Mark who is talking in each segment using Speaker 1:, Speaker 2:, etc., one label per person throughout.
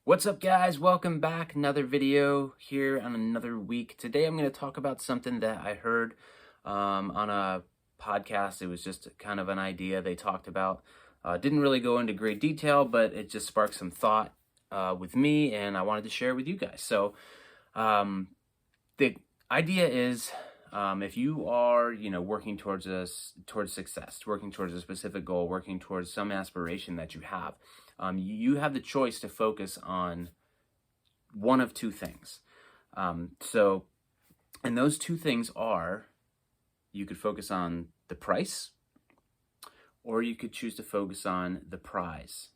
Speaker 1: What's up, guys? Welcome back. Another video here on another week. Today I'm going to talk about something that I heard on a podcast. It was just kind of an idea they talked about. Didn't really go into great detail, but it just sparked some thought with me, and I wanted to share it with you guys. So the idea is, if you are, working towards success, working towards a specific goal, working towards some aspiration that you have, you have the choice to focus on one of two things. And those two things are, you could focus on the price, or you could choose to focus on the prize.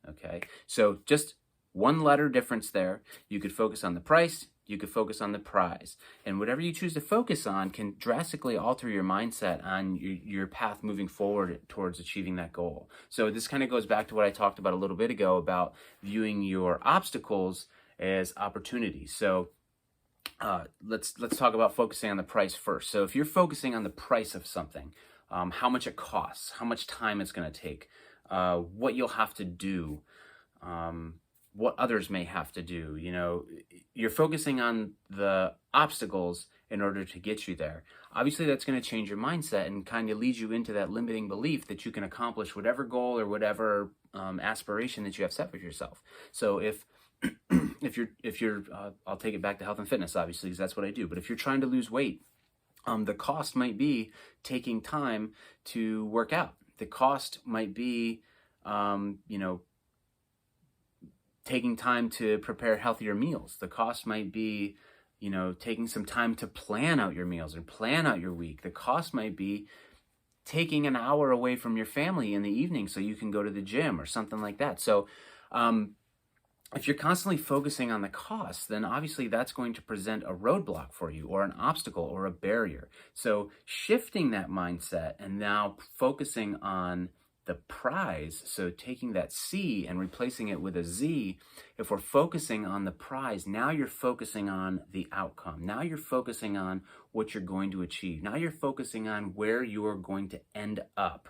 Speaker 1: Okay, so just one letter difference there. You could focus on the price, you could focus on the prize. And whatever you choose to focus on can drastically alter your mindset on your path moving forward towards achieving that goal. So this kind of goes back to what I talked about a little bit ago about viewing your obstacles as opportunities. So let's talk about focusing on the price first. So if you're focusing on the price of something, how much it costs, how much time it's going to take, what you'll have to do, what others may have to do. You're focusing on the obstacles in order to get you there. Obviously, that's going to change your mindset and kind of lead you into that limiting belief that you can accomplish whatever goal or whatever aspiration that you have set for yourself. So if you're I'll take it back to health and fitness, obviously, because that's what I do. But if you're trying to lose weight, the cost might be taking time to work out. The cost might be, taking time to prepare healthier meals. The cost might be, taking some time to plan out your meals or plan out your week. The cost might be taking an hour away from your family in the evening so you can go to the gym or something like that. So if you're constantly focusing on the cost, then obviously that's going to present a roadblock for you, or an obstacle, or a barrier. So shifting that mindset and now focusing on the prize, so taking that C and replacing it with a Z, if we're focusing on the prize, now you're focusing on the outcome. Now you're focusing on what you're going to achieve. Now you're focusing on where you are going to end up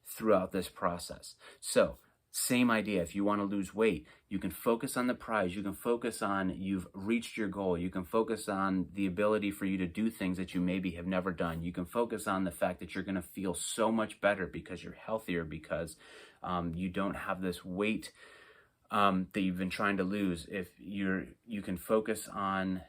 Speaker 1: throughout this process. So same idea. If you want to lose weight, you can focus on the prize. You can focus on you've reached your goal. You can focus on the ability for you to do things that you maybe have never done. You can focus on the fact that you're going to feel so much better because you're healthier, because you don't have this weight that you've been trying to lose. If you can focus on,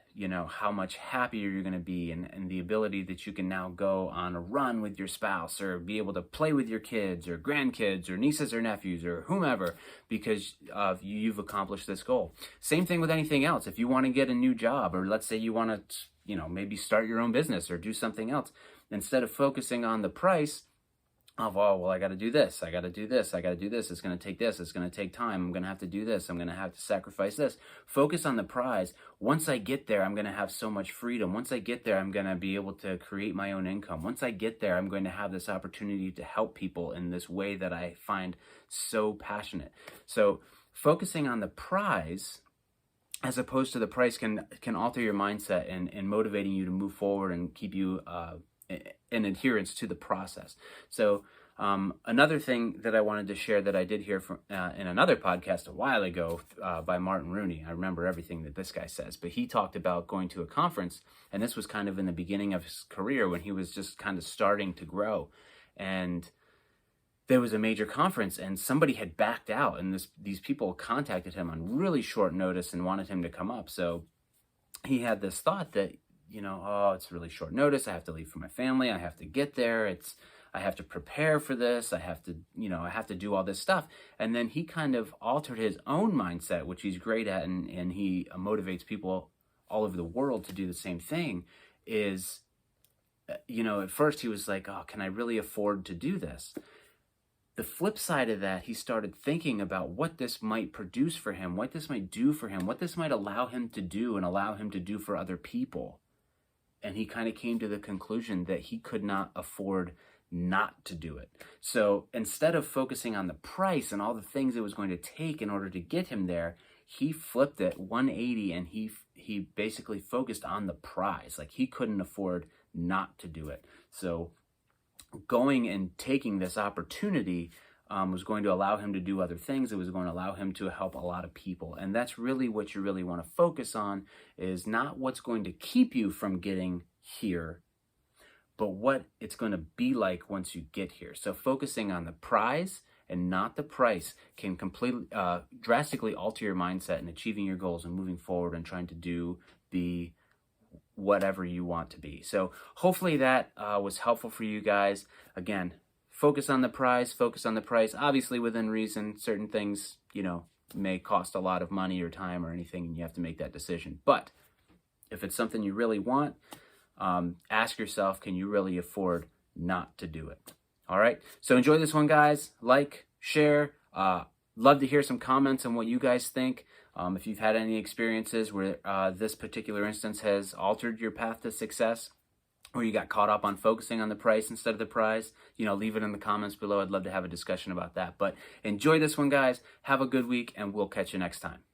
Speaker 1: how much happier you're going to be, and the ability that you can now go on a run with your spouse, or be able to play with your kids or grandkids or nieces or nephews or whomever, because you've accomplished this goal. Same thing with anything else. If you want to get a new job, or let's say you want to, maybe start your own business or do something else, instead of focusing on the price, I got to do this, I got to do this, I got to do this, it's going to take this, it's going to take time, I'm going to have to do this, I'm going to have to sacrifice this. Focus on the prize. Once I get there, I'm going to have so much freedom. Once I get there, I'm going to be able to create my own income. Once I get there, I'm going to have this opportunity to help people in this way that I find so passionate. So focusing on the prize as opposed to the price can alter your mindset and motivating you to move forward and keep you in adherence to the process. So another thing that I wanted to share that I did hear from in another podcast a while ago by Martin Rooney. I remember everything that this guy says, but he talked about going to a conference, and this was kind of in the beginning of his career when he was just kind of starting to grow. And there was a major conference, and somebody had backed out, and these people contacted him on really short notice and wanted him to come up. So he had this thought that, it's really short notice. I have to leave for my family. I have to get there. I have to prepare for this. I have to do all this stuff. And then he kind of altered his own mindset, which he's great at, and he motivates people all over the world to do the same thing. Is, at first he was like, oh, can I really afford to do this? The flip side of that, he started thinking about what this might produce for him, what this might do for him, what this might allow him to do and allow him to do for other people. And he kind of came to the conclusion that he could not afford not to do it. So instead of focusing on the price and all the things it was going to take in order to get him there, he flipped it 180, and he basically focused on the prize. Like, he couldn't afford not to do it. So going and taking this opportunity was going to allow him to do other things. It was going to allow him to help a lot of people. And that's really what you really want to focus on, is not what's going to keep you from getting here, but what it's going to be like once you get here. So focusing on the prize and not the price can completely, drastically alter your mindset in achieving your goals and moving forward and trying to be whatever you want to be. So hopefully that was helpful for you guys. Again, focus on the prize, focus on the price. Obviously, within reason, certain things, may cost a lot of money or time or anything, and you have to make that decision. But if it's something you really want, ask yourself, can you really afford not to do it? All right. So enjoy this one, guys. Like, share. Love to hear some comments on what you guys think. If you've had any experiences where this particular instance has altered your path to success, or you got caught up on focusing on the price instead of the prize, leave it in the comments below. I'd love to have a discussion about that. But enjoy this one, guys. Have a good week, and we'll catch you next time.